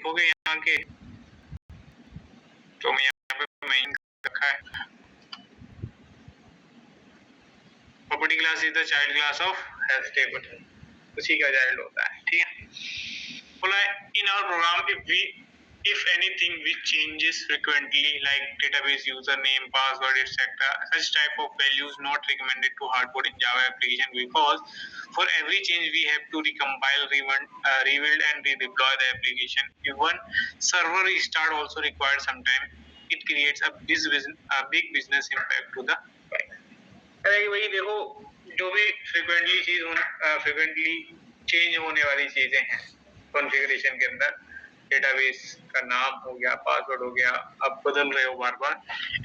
देखोगे यहाँ के, तो यहाँ पे मेन रखा है property class is the child class of health table, उसी का चाइल्ड होता है, ठीक है। बोला in our program if anything which changes frequently like database username, password, etc. such type of values not recommended to hardcode in Java application because for every change we have to recompile, rebuild and redeploy the application. If one server restart also required some time, it creates a big business impact to the client. अरे वही देखो, जो भी frequently change होने वाली चीजें हैं configuration के अंदर, डेटाबेस का नाम हो गया, पासवर्ड हो गया, आप बदल रहे हो बार बार,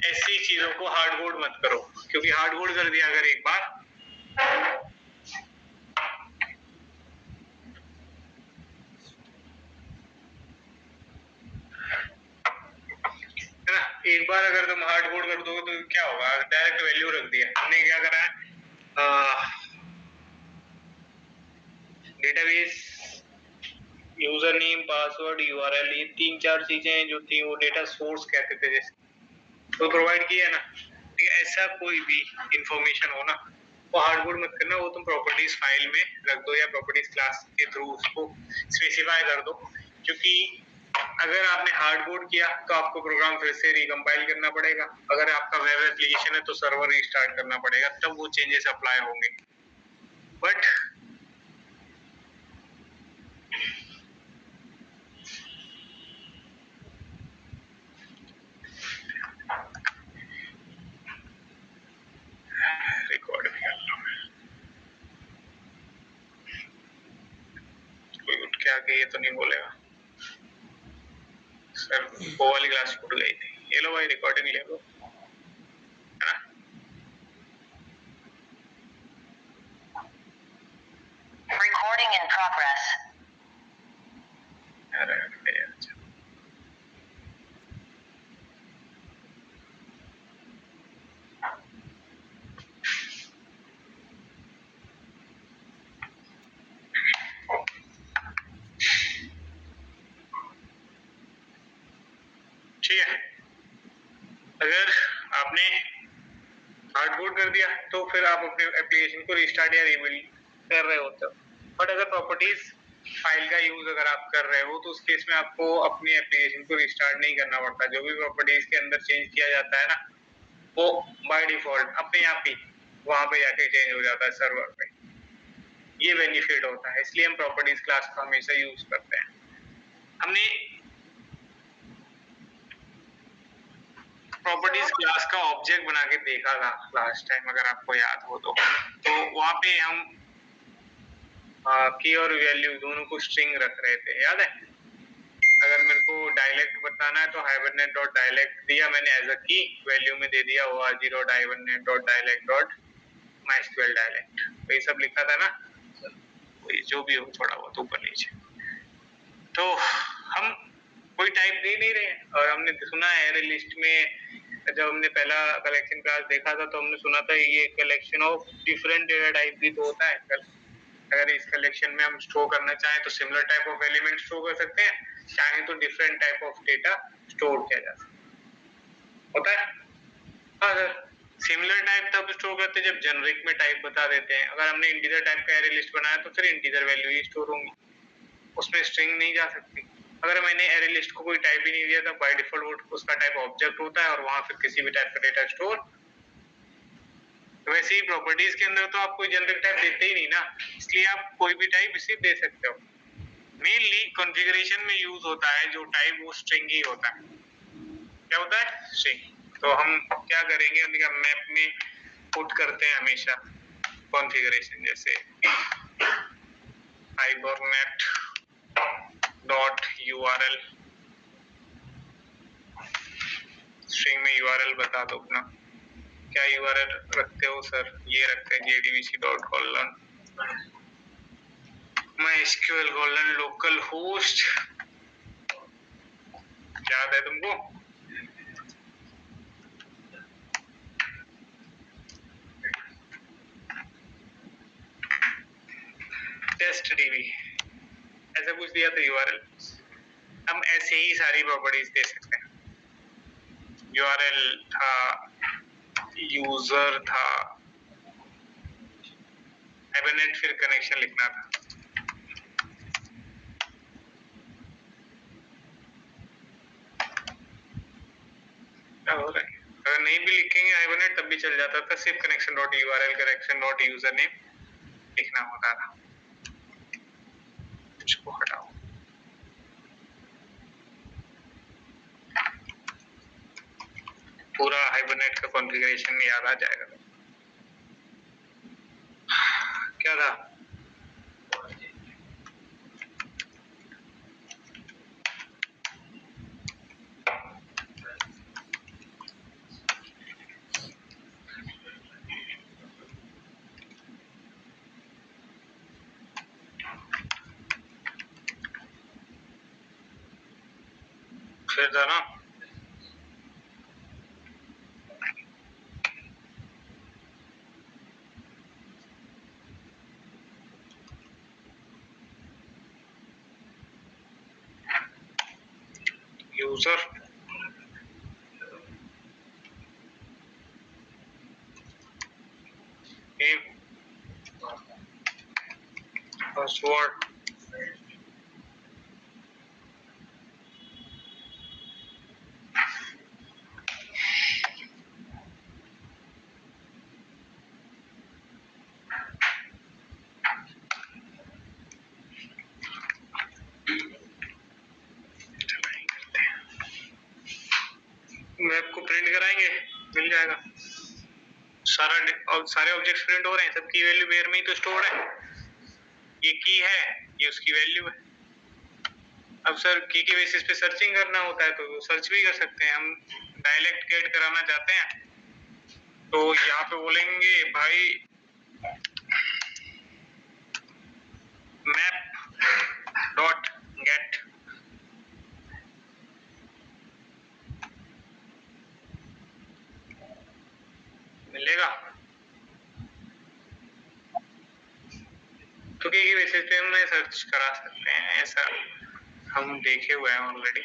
ऐसी चीजों को हार्ड कोड मत करो, क्योंकि हार्ड कोड कर दिया अगर एक बार, है ना, एक बार अगर तुम हार्ड कोड कर दोगे तो क्या होगा, डायरेक्ट वैल्यू रख दिया। हमने क्या करा है, database user name, password, URL, ये 3-4 चीजें जो थी वो डेटा सोर्स कहते थे, जैसे तो प्रोवाइड किया ना। ऐसा कोई भी इंफॉर्मेशन हो ना, वो हार्ड कोड मत करना, वो तुम प्रॉपर्टीज फाइल में रख दो या प्रॉपर्टीज क्लास के थ्रू उसको स्पेसिफाई कर दो, क्योंकि अगर आपने हार्ड कोड किया तो आपको प्रोग्राम फिर से रिकम्पाइल करना पड़ेगा, अगर आपका वेब एप्लीकेशन है तो सर्वर रिस्टार्ट करना पड़ेगा, तब वो चेंजेस अप्लाई होंगे। बट रिकॉर्ड भी कर लो, कोई उठ के आके ये तो नहीं बोलेगा सर वो वाली क्लास छूट गई थी। ये लो भाई रिकॉर्डिंग ले लो, है ना। Recording in progress. ठीक है, अगर आपने हार्ड कोड कर दिया तो फिर आप अपने एप्लीकेशन को रिस्टार्ट या रीबिल्ड कर रहे होते हो। बट अगर प्रॉपर्टीज फाइल का यूज अगर आप कर रहे हो तो उस केस में आपको अपनी एप्लीकेशन को रिस्टार्ट नहीं करना पड़ता। जो भी प्रॉपर्टीज के अंदर चेंज किया जाता है ना, वो बाय डिफॉल्ट अपने आप ही वहां पे जाके चेंज हो जाता है सर्वर पे। ये बेनिफिट होता है, इसलिए हम प्रॉपर्टीज क्लास को हमेशा यूज करते हैं। हमने प्रॉपर्टीज क्लास का ऑब्जेक्ट बना के देखा था लास्ट टाइम, अगर आपको याद हो तो वहां पे हम की और वैल्यू दोनों को स्ट्रिंग रख रहे थे, याद है। अगर मेरे को डायलेक्ट बताना है तो हाइबरनेट डॉट डायलेक्ट दिया मैंने एज अ की, वैल्यू में दे दिया org.hibernate.dialect.mysql डायलेक्ट, तो ये सब लिखा था ना, जो भी हो थोड़ा बहुत ऊपर नीचे। तो हम कोई टाइप दे नहीं रहे हैं, और हमने सुना है एरे लिस्ट में जब हमने पहला कलेक्शन क्लास देखा था तो हमने सुना था ये collection of different data type भी तो होता है। अगर इस कलेक्शन में हम स्टोर करना चाहें तो similar type of element store कर सकते हैं, चाहे तो different type of data store किया जा सकता होता है। हाँ सर, सिमिलर टाइप तब स्टोर करते हैं जब जेनरिक में टाइप बता देते हैं। अगर हमने इंटीजर टाइप का एरे लिस्ट बनाया तो फिर इंटीजर वैल्यू ही स्टोर होंगी, उसमें स्ट्रिंग नहीं जा सकती। अगर मैंने एरे लिस्ट को कोई टाइप ही नहीं दिया तो बाय डिफॉल्ट उसका टाइप ऑब्जेक्ट होता है और वहां फिर किसी भी टाइप का डेटा स्टोर। वैसे ही प्रॉपर्टीज के अंदर तो आप कोई जेनरिक टाइप देते ही नहीं ना, इसलिए आप कोई भी टाइप इसे दे सकते हो। मेनली कॉन्फ़िगरेशन में यूज होता है जो टाइप, वो स्ट्रिंग ही होता है। क्या होता है? स्ट्रिंग। तो हम क्या करेंगे, उनका मैप में पुट करते हैं हमेशा कॉन्फ़िगरेशन, जैसे hibernate डॉट URL, स्ट्रिंग में URL बता दो अपना, क्या URL रखते हो सर? ये रखते हैं jdbc.colon mysql colon local host, याद है तुमको? टेस्ट डीबी ऐसा कुछ दिया था URL। हम ऐसे ही सारी प्रॉपर्टीज दे सकते हैं। URL था, यूजर था, हाइबरनेट फिर कनेक्शन लिखना था। क्या हो रहा है? अगर नहीं भी लिखेंगे हाइबरनेट तब भी चल जाता था, सिर्फ connection dot URL connection dot user name लिखना होता था। इसको हटाओ। पूरा हाइबरनेट का कॉन्फ़िगरेशन याद आ जाएगा। क्या था? फिर था ना यूजर नेम, पासवर्ड, वेब को प्रिंट कराएंगे, मिल जाएगा। सारे ऑब्जेक्ट्स प्रिंट हो रहे हैं, सबकी वैल्यू वेयर में ही तो स्टोर है। ये की है, ये उसकी वैल्यू है। अब सर की के बेसिस पे सर्चिंग करना होता है तो सर्च भी कर सकते हैं। हम डायलेक्ट गेट कराना चाहते हैं तो यहाँ पे बोलेंगे भाई मैप डॉट गेट मिलेगा। तो की बेसिस पे हम सर्च करा सकते हैं, ऐसा हम देखे हुए हैं ऑलरेडी।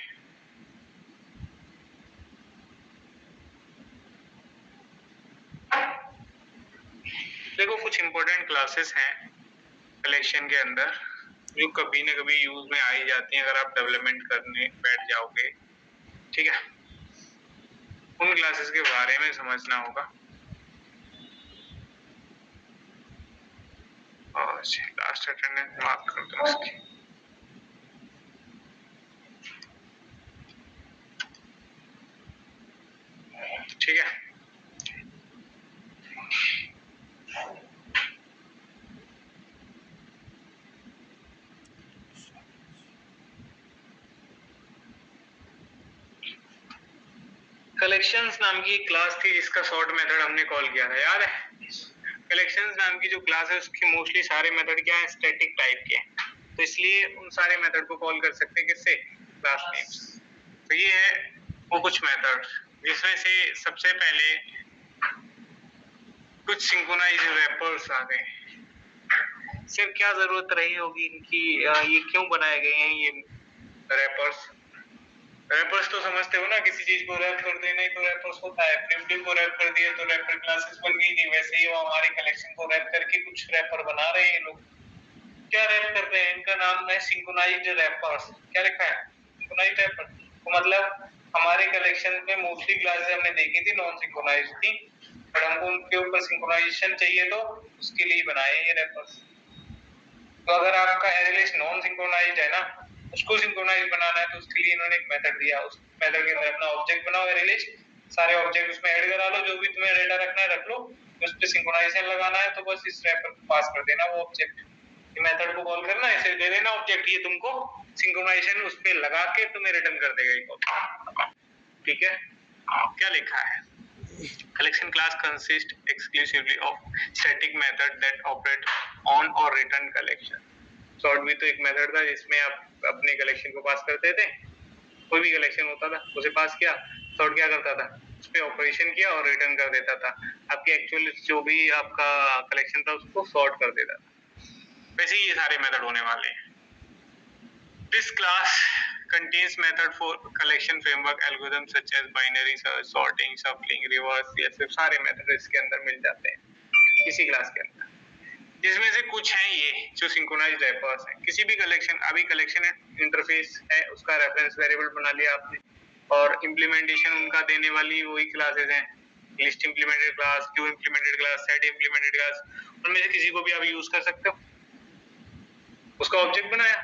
देखो कुछ इंपॉर्टेंट क्लासेस हैं कलेक्शन के अंदर जो कभी न कभी यूज में आ ही जाती हैं अगर आप डेवलपमेंट करने बैठ जाओगे, ठीक है। उन क्लासेस के बारे में समझना होगा। और लास्ट अटेंडेंस मार्क कर दो इसकी। ठीक है। कलेक्शंस नाम की क्लास थी जिसका शॉर्ट मेथड हमने कॉल किया था, याद है? कलेक्शंस नाम की जो क्लास है उसकी मोस्टली सारे मेथड क्या है, स्टैटिक टाइप के हैं, तो इसलिए उन सारे मेथड को कॉल कर सकते हैं किससे, क्लास नेम्स। तो ये है वो कुछ मेथड जिसमें से सबसे पहले कुछ सिंक्रोनाइज रैपर्स आ गए। सिर्फ क्या जरूरत रही होगी इनकी, ये क्यों बनाए गए हैं ये रैपर्स? रैपर्स तो समझते हो ना, किसी चीज को रैप कर देना ही तो रैपर्स होता है। प्रिमिटिव को रैप कर दिया तो रैपर क्लासेस बन गई थी, वैसे ही वो हमारे कलेक्शन को रैप करके कुछ रैपर बना रहे हैं लोग। क्या रैप करते हैं? इनका नाम है सिंक्रोनाइज्ड रैपर्स। क्या लिखा है? Synchronized wrapper. तो मतलब हमारे कलेक्शन में मोस्टली क्लासेस हमने देखी थी नॉन सिंक्रोनाइज्ड थी, पर हमको उनके ऊपर सिंक्रोनाइजेशन चाहिए तो उसके लिए बनाए ये रैपर्स। तो अगर आपका एरे लिस्ट नॉन सिंक्रोनाइज्ड है ना, उसको सिंक्रोनाइज बनाना है तो उसके लिए इन्होंने एक मेथड दिया। उस मेथड के अंदर अपना ऑब्जेक्ट बनाओ एरे लिस्ट, सारे ऑब्जेक्ट उसमें ऐड करा लो, जो भी तुम्हें डेटा रखना है रख लो, उस पे सिंक्रोनाइजेशन लगाना है तो बस इस रैपर को पास कर देना वो ऑब्जेक्ट। ये मेथड को कॉल करना, ऐसे दे देना ऑब्जेक्ट, ये तुमको सिंक्रोनाइजेशन उस पे लगा के तुम्हें रिटर्न कर देगा ये। ठीक है। क्या लिखा है? Collection class consists exclusively of static method that operate on or return collection. Sort भी तो एक मेथड था जिसमें आप अपने कलेक्शन को पास करते थे, कोई भी कलेक्शन होता था उसे पास किया, सॉर्ट क्या करता था, उस पर ऑपरेशन किया और रिटर्न कर देता था। आपके एक्चुअल जो भी आपका कलेक्शन था उसको सॉर्ट कर देता था। वैसे ही ये सारे मेथड होने वाले हैं। This class contains method for collection framework algorithm such as binary search, sorting, shuffling, reverse, ये सब सारे मेथड इसके अंदर मिल जाते हैं इसी क्लास के अंदर। जिसमें से कुछ हैं ये जो सिंक्रोनाइज्ड रैपर्स हैं। किसी भी कलेक्शन, अभी कलेक्शन इंटरफेस है उसका रेफरेंस वेरिएबल बना लिया आपने और इम्प्लीमेंटेशन उनका देने वाली वही क्लासेस हैं, list implemented class, Q implemented class, set implemented class, उनमें से किसी को भी आप यूज कर सकते हो। उसका ऑब्जेक्ट बनाया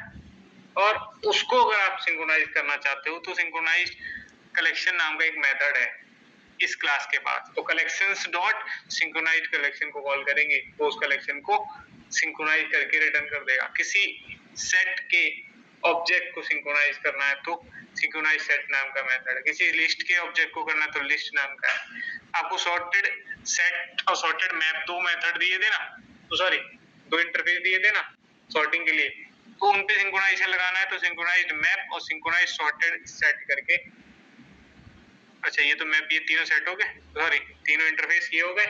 और उसको अगर आप सिंक्रोनाइज करना चाहते हो तो सिंक्रोनाइज कलेक्शन नाम का एक मेथड है इस क्लास के पास। तो कलेक्शंस डॉट सिंक्रोनाइज कलेक्शन को कॉल करेंगे तो उस कलेक्शन को सिंक्रोनाइज करके रिटर्न कर देगा। किसी सेट के ऑब्जेक्ट को सिंक्रोनाइज करना है तो सिंक्रोनाइज सेट नाम का मेथड है। किसी लिस्ट के ऑब्जेक्ट को करना है तो लिस्ट नाम का है। आपको सॉर्टेड सेट और सॉर्टेड मैप दो मेथड दिए थे ना, तो सॉरी दो इंटरफेस दिए थे ना सॉर्टिंग के लिए, तो उन पे सिंक्रोनाइजेशन लगाना है तो सिंक्रोनाइज्ड मैप और सिंक्रोनाइज्ड सॉर्टेड सेट करके। अच्छा ये तो मैप, ये तीनों सेट हो गए, सॉरी तीनों इंटरफेस ये हो गए,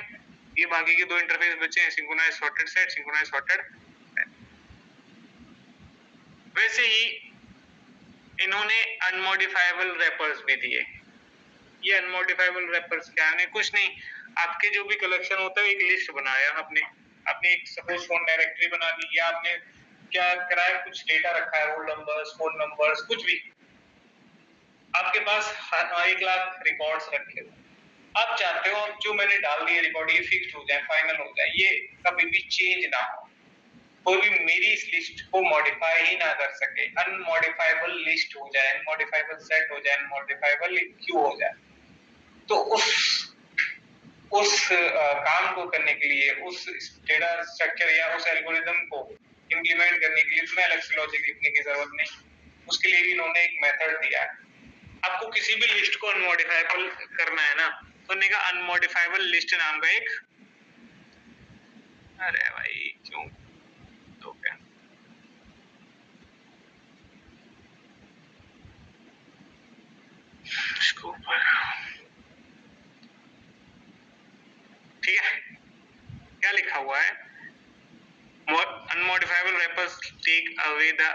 ये बाकी के दो इंटरफेस बचे हैं synchronized sorted set, synchronized sorted. वैसे ही इन्होंने अनमॉडिफाइबल रैपर्स भी दिए। ये अनमॉडिफाइबल रैपर्स क्या है? कुछ नहीं, आपके जो भी कलेक्शन होता है एक लिस्ट बनाया आपने, आपने एक सपोज फोन डायरेक्टरी बना ली या आपने क्या करा है, कुछ डेटा रखा है, रोल नंबर्स, फोन नंबर्स, कुछ भी आपके पास 1,00,000 रिकॉर्ड्स रखे हो। आप चाहते हो जो मैंने डाल दिए रिकॉर्ड ये फिक्स्ड हो जाए, फाइनल हो जाए, ये कभी भी चेंज ना हो, कोई भी मेरी इस लिस्ट को मॉडिफाई ही ना कर सके, अनमॉडिफाइबल लिस्ट हो जाए, अनमॉडिफाइबल सेट हो जाए, अनमॉडिफाइबल क्यू हो जाए। तो उस काम को करने के लिए, उस डेटा स्ट्रक्चर या उस एल्गोरिदम को इंप्लीमेंट करने के लिए तुम्हें अलग से लॉजिक लिखने की जरूरत नहीं। उसके लिए भी इन्होंने एक मेथड दिया है। आपको किसी भी लिस्ट को अनमॉडिफाइबल करना है ना, तो उन्होंने कहा अनमॉडिफाइबल लिस्ट नाम का एक, अरे भाई क्यों तो क्या, इसको ठीक है, क्या लिखा हुआ है? Unmodifiable wrappers take away the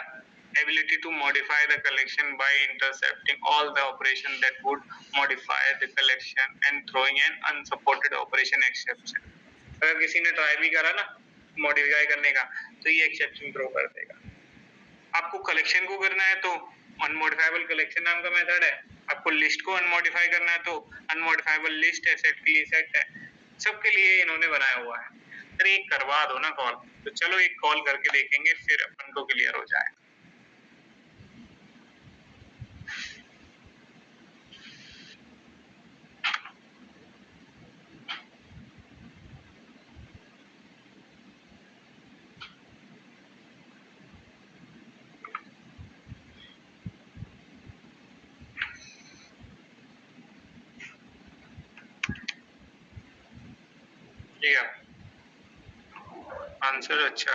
ability to modify the collection by intercepting all the operation that would modify the collection and throwing an unsupported operation exception. अगर किसी ने ट्राई भी करा ना मॉडिफाई करने का तो ये एक्सेप्शन थ्रो कर देगा। आपको कलेक्शन को करना है तो अनमॉडिफाइबल कलेक्शन नाम का मेथड है, आपको लिस्ट को अनमॉडिफाई करना है तो अनमॉडिफाइबल लिस्ट है, सेट के लिए सेट है, सबके लिए इन्होंने बनाया हुआ है। अरे एक करवा दो ना कॉल, तो चलो एक कॉल करके देखेंगे फिर अपन को क्लियर हो जाए। ठीक है, आंसर अच्छा,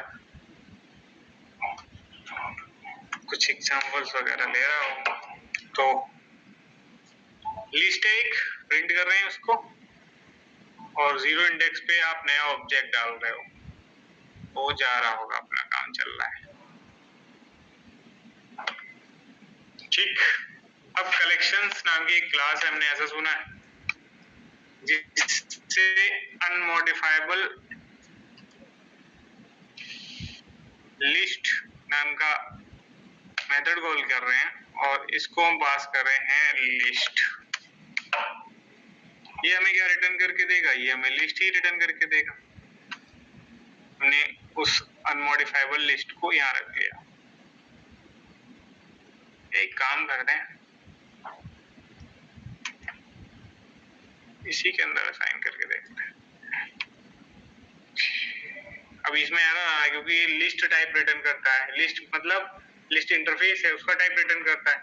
कुछ एग्जांपल्स वगैरह ले रहा हूँ। तो लिस्ट एक प्रिंट कर रहे हैं उसको और जीरो इंडेक्स पे आप नया ऑब्जेक्ट डाल रहे हो, वो जा रहा होगा, अपना काम चल रहा है। ठीक, अब कलेक्शंस नाम की एक क्लास है, हमने ऐसा सुना है जिससे अनमॉडिफाइबल लिस्ट नाम का मेथड कॉल कर रहे हैं और इसको हम पास कर रहे हैं लिस्ट। ये हमें क्या रिटर्न करके देगा? ये हमें लिस्ट ही रिटर्न करके देगा। हमने उस अनमॉडिफाइबल लिस्ट को यहाँ रख लिया। एक काम करते हैं, इसी के अंदर असाइन करके देखते हैं। अब इसमें एरर आ रहा है क्योंकि ये लिस्ट टाइप रिटर्न करता है, लिस्ट मतलब लिस्ट इंटरफेस है उसका टाइप रिटर्न करता है,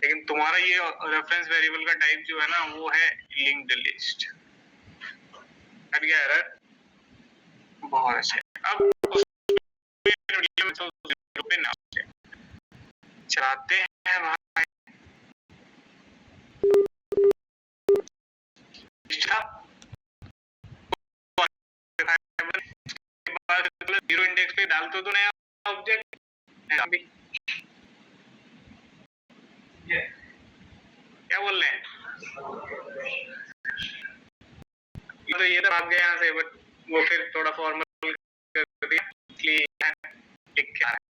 लेकिन तुम्हारा ये रेफरेंस वेरिएबल का टाइप जो है ना वो है लिंक्ड लिस्ट। हट गया एरर, बहुत अच्छे। अब पे ना चलाते हैं भाई, जीरो इंडेक्स पे डाल तो नया ऑब्जेक्ट, क्या बोल रहे हैं? तो ये तो भाग गया यहाँ से, बट वो फिर थोड़ा फॉर्मल कर दिया,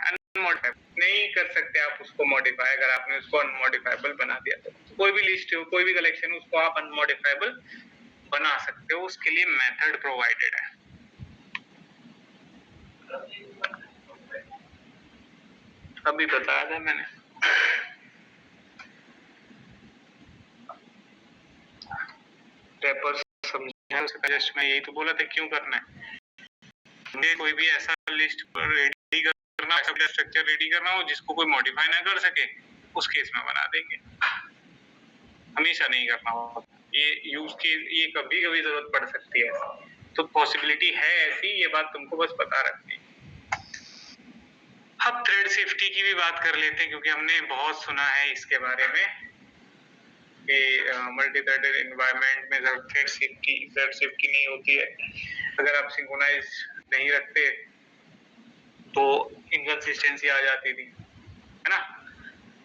अनमॉडिफाइबल नहीं कर सकते आप उसको मॉडिफाई। अगर आपने उसको अनमॉडिफाइबल बना दिया तो कोई भी लिस्ट हो, कोई भी कलेक्शन हो, उसको आप अनमॉडिफाइबल बना सकते हो, उसके लिए मेथड प्रोवाइडेड है। अभी बताया था मैंने। पेपर समझा, जस्ट मैं यही तो बोला था क्यों करना है। कोई भी ऐसा लिस्ट रेडी करना, ऐसा स्ट्रक्चर रेडी करना हो जिसको कोई मॉडिफाई ना कर सके, उस केस में बना देंगे, हमेशा नहीं करना होगा। ये यूज केस, ये कभी कभी जरूरत पड़ सकती है, तो पॉसिबिलिटी है ऐसी, ये बात तुमको बस पता रखनी। अब थ्रेड सेफ्टी की भी बात कर लेते हैं, क्योंकि हमने बहुत सुना है इसके बारे में कि मल्टी थ्रेडेड एनवायरनमेंट में थ्रेड सेफ्टी नहीं होती है। अगर आप सिंक्रोनाइज नहीं रखते तो इनकंसिस्टेंसी आ जाती थी, है ना,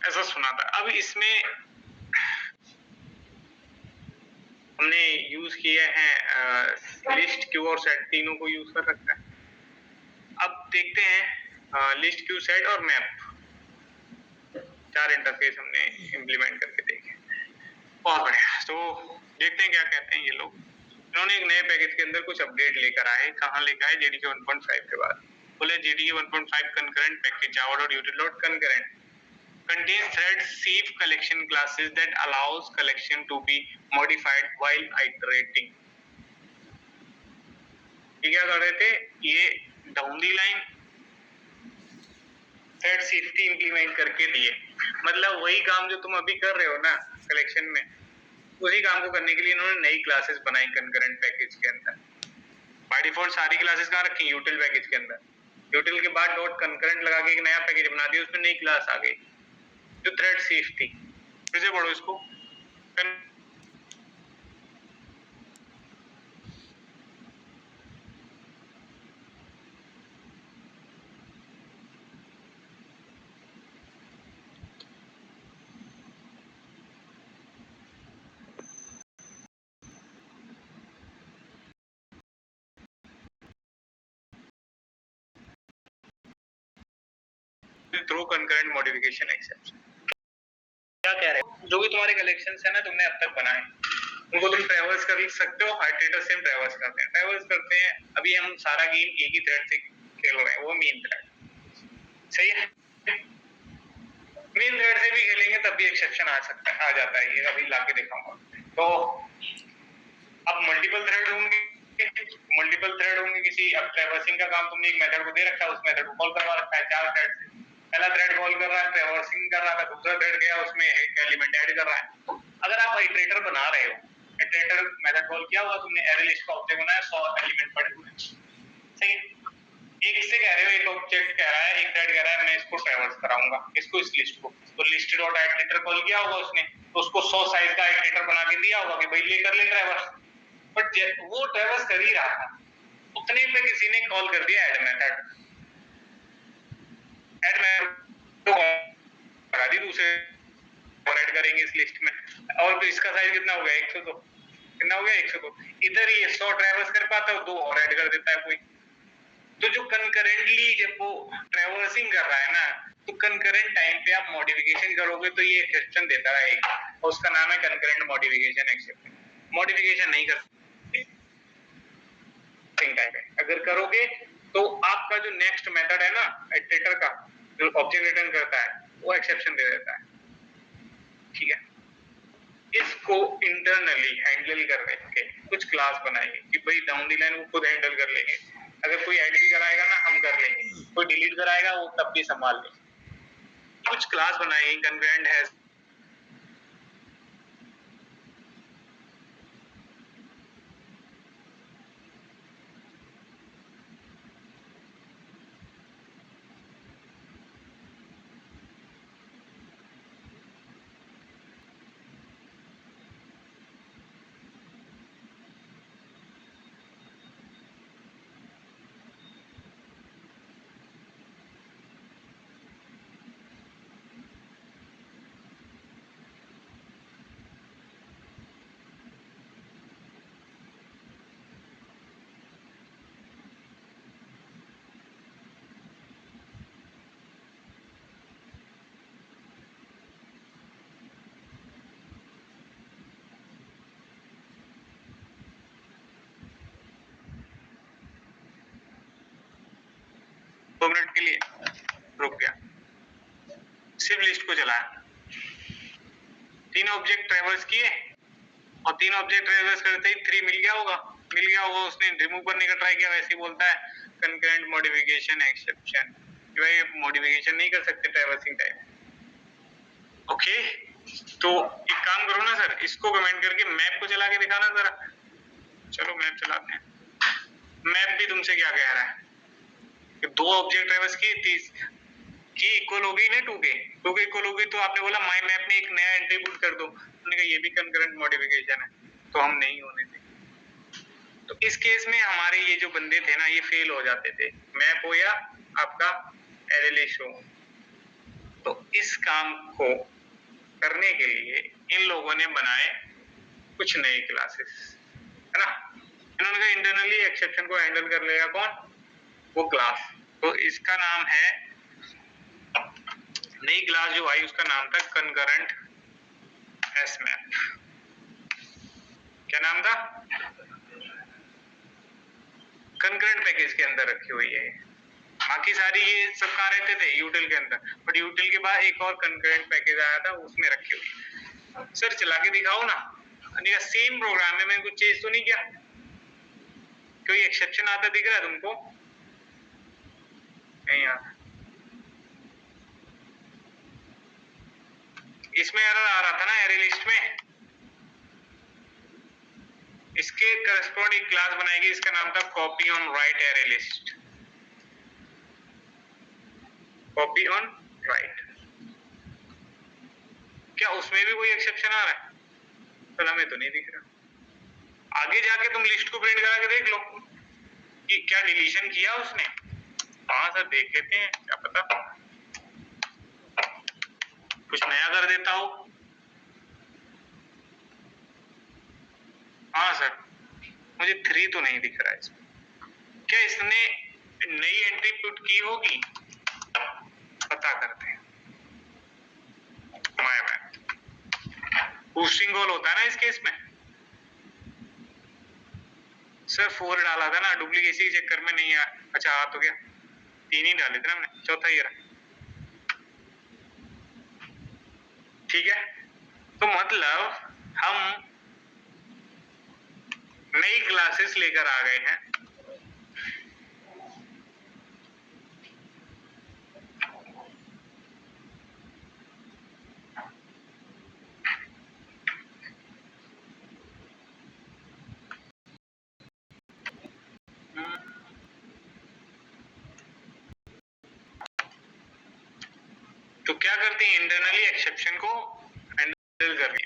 ऐसा सुना था। अब इसमें हमने यूज किए हैं लिस्ट, क्यू और सेट, तीनों को यूज कर रखा है। अब देखते हैं लिस्ट, क्यू, सेट और मैप, 4 इंटरफेस हमने इम्प्लीमेंट करके देखे, बहुत बढ़िया। तो देखते हैं क्या कहते हैं ये लोग। इन्होंने एक नए पैकेज के अंदर कुछ अपडेट लेकर आए। कहाँ लेकर आए? जेडीके 1.5 के बाद। बोले JDK 1.5 concurrent package java.util.concurrent contains thread safe collection classes that allows collection to be modified while iterating। ये क्या कर रहे थे? ये down the line thread safety implement करके दिए। मतलब वही काम जो तुम अभी कर रहे हो ना कलेक्शन में, उसी काम को करने के लिए इन्होंने नई क्लासेस बनाई कंकरेंट पैकेज के अंदर। बाय डिफॉल्ट सारी क्लासेस कहाँ रखी? यूटिल पैकेज के अंदर। यूटिल के बाद डॉट कंकरेंट लगा के एक नया पैकेज बना दिया, उसमें नई क्लास आ गई जो थ्रेड सेफ थी। फिर से पढ़ो इसको। Throw concurrent modification exception. क्या कह रहे हो? जो भी तुम्हारे कलेक्शंस है ना तुमने अब तक बनाए, उनको तुम ट्रैवर्स कर सकते हो। हाइड्रेटर से हम ट्रैवर्स करते हैं, अभी हम सारा गेम एक ही थ्रेड से खेल रहे हैं, वो मेन थ्रेड, सही है। मेन थ्रेड से भी खेलेंगे तब भी एक्सेप्शन आ सकता है, आ जाता है, ये अभी लाके दिखाऊंगा। तो अब मल्टीपल थ्रेड होंगे किसी, अब ट्रैवर्सिंग का काम तुमने एक मेथड को दे रखा है, उस मेथड को कॉल करवा रखा है 4 थ्रेड से। पहला थ्रेड कॉल कर रहा है, ट्रैवर्सिंग कर रहा था, दूसरा थ्रेड गया उसमें एक एलिमेंट ऐड कर रहा है। अगर आप इटरेटर बना रहे हो, इटरेटर मेथड कॉल किया हुआ तुमने, एरे लिस्ट का ऑब्जेक्ट बनाया, 100 एलिमेंट पड़े हुए, सही है। एक से कह रहे हो, एक ऑब्जेक्ट कह रहा है, एक थ्रेड कह रहा है मैं इसको ट्रैवर्स कराऊंगा, इसको, इस लिस्ट को, तो लिस्ट डॉट इटरेटर कॉल किया होगा उसने, तो उसको 100 साइज का इटरेटर बना के दिया होगा कि भाई लेकर ले ट्रैवर्स। बट वो ट्रैवर्स कर ही रहा था, उतने पे किसी ने कॉल कर दिया ऐड मेथड, ऐड मेथड लगा दी दूसरे, और ऐड करेंगे इस लिस्ट में, और इसका साइज कितना हो गया? 102। कितना हो गया? 102। इधर ये 100 ट्रैवर्स कर पाता है, 2 और ऐड कर देता है कोई। तो जो कंकरेंटली जब वो ट्रैवर्सिंग कर रहा है ना, तो कंकरेंट टाइम पे आप मॉडिफिकेशन करोगे तो ये एक्सेप्शन देता रहेगा, और उसका नाम है कंकरेंट मॉडिफिकेशन एक्सेप्शन। मॉडिफिकेशन नहीं कर अगर करोगे तो आपका जो नेक्स्ट मेथड है ना इटरेटर का, जो ऑब्जेक्ट रिटर्न करता है, वो एक्सेप्शन दे देता है, ठीक है। इसको इंटरनली हैंडल करने के कुछ क्लास बनाएंगे कि भाई डाउन दी लाइन वो खुद हैंडल कर लेंगे। अगर कोई ऐड भी कराएगा ना हम कर लेंगे, कोई डिलीट कराएगा वो तब भी संभाल लेंगे। कुछ क्लास बनाएंगे कंकरेंट हैज 2 मिनट के लिए रुक गया, सिर्फ लिस्ट को चलाया, 3 ऑब्जेक्ट ट्रेवर्स किए और 3 ऑब्जेक्ट ट्रेवर्स करते ही 3 मिल गया होगा, उसने रिमूव करने का ट्राई किया, वैसे ही बोलता है कंकरेंट मॉडिफिकेशन एक्सेप्शन, भाई मॉडिफिकेशन नहीं कर सकते ट्रेवर्सिंग टाइम। ओके, तो एक काम करो ना सर, इसको कमेंट करके मैप को चला के दिखाना जरा। चलो मैप चलाते हैं। मैप भी तुमसे क्या कह रहा है कि 2 ऑब्जेक्ट ट्रेवर्स की 30 की इक्वल हो गई ना 2 के इक्वल हो गई, तो आपने बोला माय मैप में एक नया एंट्री पुट कर दो, हमने कहा ये भी कंकरेंट मॉडिफिकेशन है, तो हम नहीं होने देंगे। तो इस केस में हमारे ये जो बंदे थे ना, ये फेल हो जाते थे, मैप हो या आपका एरे लिस्ट हो। तो इस काम को करने के लिए इन लोगों ने बनाए कुछ नई क्लासेस, है ना। इन्होंने कहा इंटरनली एक्सेप्शन को हैंडल कर लेगा कौन, वो क्लास। तो इसका नाम है, नई क्लास जो आई उसका नाम था कंकरेंट एस मैप। क्या नाम था, कंकरेंट पैकेज के अंदर रखी हुई है। बाकी सारी ये सब कहाँ रहते थे, यूटिल के अंदर, बट यूटिल के बाद एक और कंकरेंट पैकेज आया था, उसमें रखी हुई। सर चला के दिखाओ ना, सेम प्रोग्राम में मैंने कुछ चेंज तो नहीं किया, कोई एक्सेप्शन आता दिख रहा है तुमको, नहीं आता। इसमें एरर आ रहा था ना एरे लिस्ट में, इसके करस्पॉन्डिंग क्लास बनाएगी, इसका नाम था copy on right array list, copy on right. क्या उसमें भी कोई एक्सेप्शन आ रहा है, तो हमें तो नहीं दिख रहा। आगे जाके तुम लिस्ट को प्रिंट करा के देख लो कि क्या डिलीशन किया उसने। हाँ सर देख लेते हैं, क्या पता कुछ नया कर देता हो। हाँ सर मुझे 3 तो नहीं दिख रहा है इसमें, क्या इसने नई एंट्री पुट की होगी, पता करते हैं। माय बैड, बूस्टिंग गोल होता है ना इस केस में। सर 4 डाला था ना, डुप्लीकेसी के चक्कर में नहीं आया। अच्छा हाँ तो क्या 3 ही डाले थे ना हमने, चौथा ये रहा, ठीक है। तो मतलब हम नई क्लासेस लेकर आ गए हैं, तो क्या करते हैं इंटरनली एक्सेप्शन को हैंडल करके,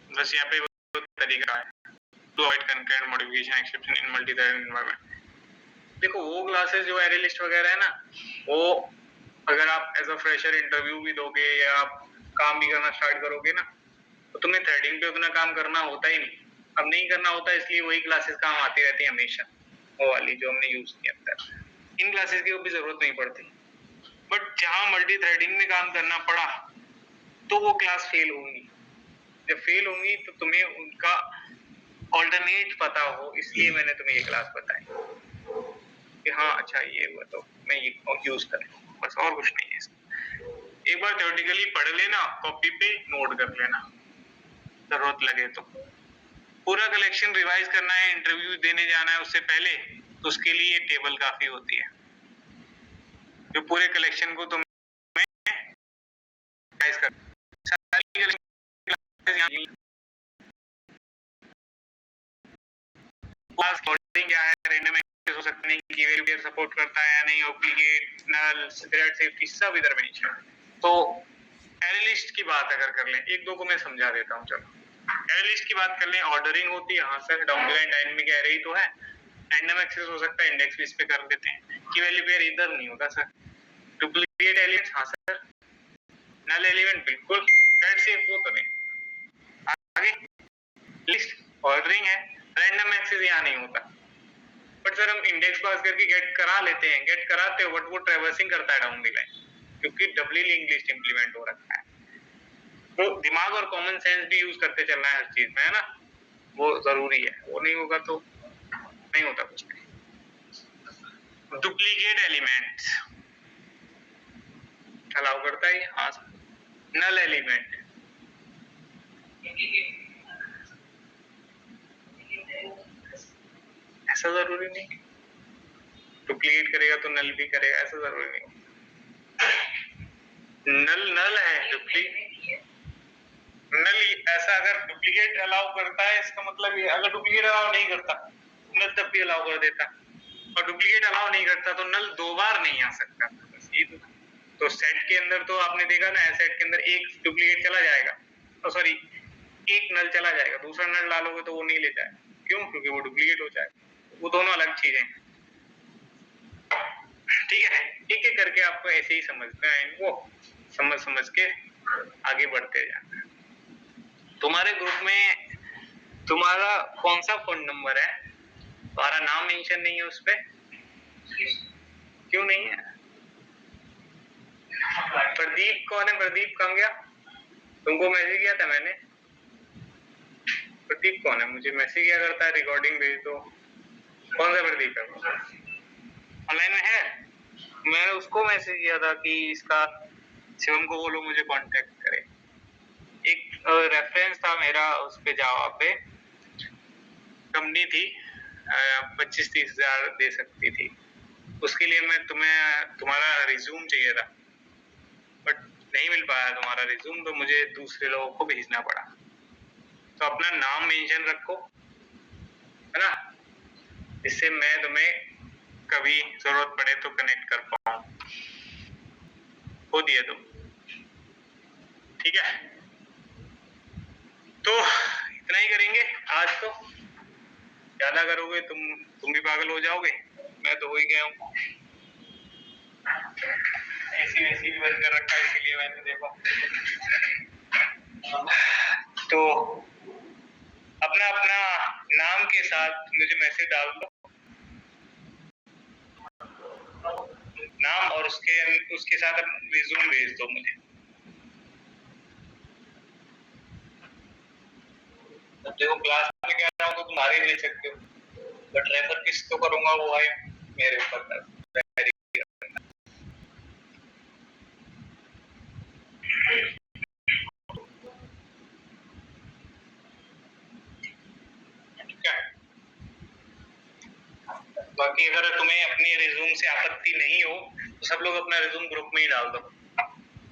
बस यहाँ पे तरीका है to avoid concurrent modification exception in multi threaded environment. देखो वो क्लासेस जो एरे लिस्ट वगैरह है ना, वो अगर आप एज अ फ्रेशर इंटरव्यू भी दोगे या आप काम भी करना स्टार्ट करोगे ना, तो तुम्हें थ्रेडिंग पे उतना काम करना होता ही नहीं। अब नहीं करना होता, इसलिए वही क्लासेस काम आती रहती है हमेशा, वो वाली जो हमने यूज किया था। इन क्लासेस की भी जरूरत नहीं पड़ती, बट जहां मल्टी थ्रेडिंग में काम करना पड़ा तो वो क्लास फेल होंगी। जब फेल होंगी तो तुम्हें उनका ऑल्टरनेट पता हो, इसलिए मैंने तुम्हें ये क्लास बताई कि हाँ अच्छा ये हुआ तो मैं ये यूज कर लूँ, बस और कुछ नहीं है इसमें। एक बार थ्योरेटिकली पढ़ लेना, कॉपी पे नोट कर लेना, जरूरत लगे तो। पूरा कलेक्शन रिवाइज करना है, इंटरव्यू देने जाना है उससे पहले, तो उसके लिए ये टेबल काफी होती है, जो पूरे कलेक्शन को तुम्हें रिवाइज कर सारी क्या है, रैंडम एक्सेस हो सकता है, कीवर्ड सपोर्ट करता है या नहीं, ऑब्लिगेट, नल, थ्रेड सेफ्टी सब इधर मेंशन। तो एरे लिस्ट की बात अगर कर लें, एक दो को मैं समझा देता हूँ। चलो एरे लिस्ट की बात कर लें, ऑर्डरिंग होती है, हाँ sir down the line dynamic array ही तो है, रैंडम एक्सेस हो सकता है, इंडेक्स भी इस पे कर देते हैं, की वैल्यू पेयर इधर नहीं होगा सर, डुप्लीकेट एलिमेंट्स हाँ सर, नल एलिमेंट बिल्कुल, थ्रेड सेफ वो तो नहीं। आगे लिस्ट ऑर्डरिंग है, रैंडम एक्सेस यहाँ नहीं होता, बट सर हम इंडेक्स पास करके गेट करा लेते हैं, गेट कराते हो बट वो ट्रैवर्सिंग करता है डाउन द लाइन, क्योंकि डबली लिंक लिस्ट इंप्लीमेंट हो रखा है। तो दिमाग और कॉमन सेंस भी यूज करते चलना है हर चीज में, है ना। वो जरूरी है, वो नहीं होगा तो नहीं होता कुछ भी। डुप्लीकेट एलिमेंट्स अलाउ करता है, हाँ। नल एलिमेंट ऐसा जरूरी नहीं, डुप्लीकेट करेगा तो नल भी करेगा, ऐसा जरूरी नहीं। नल नल है, डुप्लीकेट नल ऐसा अगर डुप्लीकेट अलाउ करता है इसका मतलब ये, अगर डुप्लीकेट अलाउ नहीं करता नल तब भी अलाउ कर देता, और डुप्लीकेट अलाउ नहीं करता तो नल दो बार नहीं आ सकता। बस ये तो सेट के अंदर तो आपने देखा ना, सेट के अंदर एक डुप्लीकेट चला जाएगा, तो सॉरी एक नल चला जाएगा, दूसरा नल डालोगे तो वो नहीं ले जाएगा। क्यों? क्योंकि वो डुप्लीकेट हो जाएगा। वो दोनों अलग चीजें हैं, ठीक है। एक एक करके आपको ऐसे ही समझना है, इनको समझ समझ के आगे बढ़ते जाना। तुम्हारे ग्रुप में तुम्हारा कौन सा फोन नंबर है? तुम्हारा नाम मेंशन नहीं है उस पे, क्यों नहीं है? प्रदीप कौन है? प्रदीप कहाँ गया? तुमको मैसेज किया था मैंने। प्रदीप कौन है? मुझे मैसेज किया करता है, रिकॉर्डिंग भेज दो। कौन सा प्रदीप है? ऑनलाइन में है? मैंने उसको मैसेज किया था कि इसका शिवम को बोलो मुझे कांटेक्ट करे। एक रेफरेंस था मेरा उस पे, जावा पे कंपनी थी 25-30 हजार दे सकती थी, उसके लिए मैं तुम्हारा रिज्यूम चाहिए था, बट नहीं मिल पाया तुम्हारा रिज्यूम, तो मुझे दूसरे लोगों को भेजना पड़ा। तो अपना नाम मेंशन रखो, है ना, जिससे मैं तुम्हें कभी जरूरत पड़े तो कनेक्ट कर पाऊं। हो दिया तुम, ठीक है। तो इतना ही करेंगे आज, तो ज्यादा करोगे तुम भी पागल हो जाओगे, मैं तो हो ही गया हूँ। एसी वैसी भी बंद कर रखा है, इसीलिए मैंने देखा। तो अपना अपना नाम के साथ मुझे मैसेज डाल दो, नाम और उसके साथ रिज्यूम भेज दो मुझे। अब देखो क्लास में कह रहा हूँ तो तुम्हारे ले सकते हो, बट रेफर किस तो करूंगा वो है मेरे ऊपर। बाकी अगर तुम्हें अपनी रिज्यूम से आपत्ति नहीं हो तो सब लोग अपना रिज्यूम ग्रुप में ही डाल दो,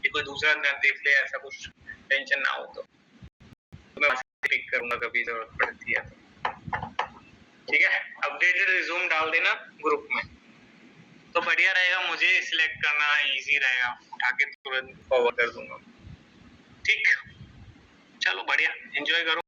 कि कोई दूसरा न देख ले, ऐसा कुछ टेंशन ना हो। तो मैं पिक करूंगा कभी जरूरत पड़ती है, ठीक है। अपडेटेड रिज्यूम डाल देना ग्रुप में, तो बढ़िया रहेगा, मुझे सिलेक्ट करना इजी रहेगा, उठा के तुरंत फॉरवर्ड कर दूंगा। ठीक, चलो बढ़िया, एंजॉय करो।